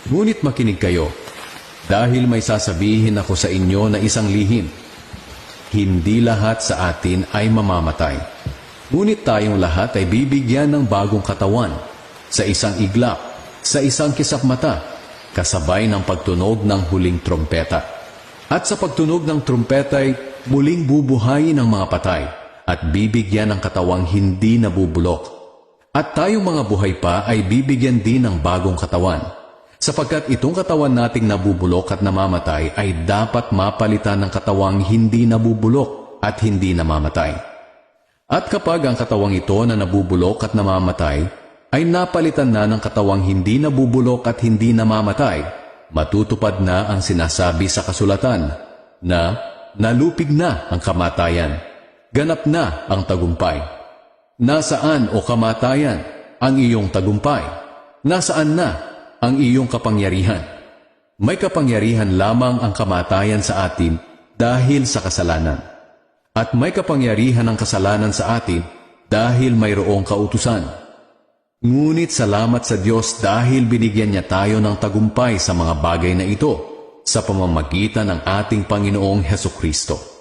Ngunit makinig kayo, dahil may sasabihin ako sa inyo na isang lihim. Hindi lahat sa atin ay mamamatay. Ngunit tayong lahat ay bibigyan ng bagong katawan, sa isang iglap, sa isang kisap mata, kasabay ng pagtunog ng huling trumpeta. At sa pagtunog ng trumpeta ay muling bubuhayin ang mga patay, at bibigyan ng katawang hindi nabubulok. At tayong mga buhay pa ay bibigyan din ng bagong katawan, sapagkat itong katawan nating nabubulok at namamatay ay dapat mapalitan ng katawang hindi nabubulok at hindi namamatay. At kapag ang katawang ito na nabubulok at namamatay ay napalitan na ng katawang hindi nabubulok at hindi namamatay, matutupad na ang sinasabi sa kasulatan na nalupig na ang kamatayan, ganap na ang tagumpay. Nasaan o kamatayan ang iyong tagumpay? Nasaan na ang iyong kapangyarihan? May kapangyarihan lamang ang kamatayan sa atin dahil sa kasalanan. At may kapangyarihan ang kasalanan sa atin dahil mayroong kautusan. Ngunit salamat sa Diyos dahil binigyan niya tayo ng tagumpay sa mga bagay na ito sa pamamagitan ng ating Panginoong Hesukristo.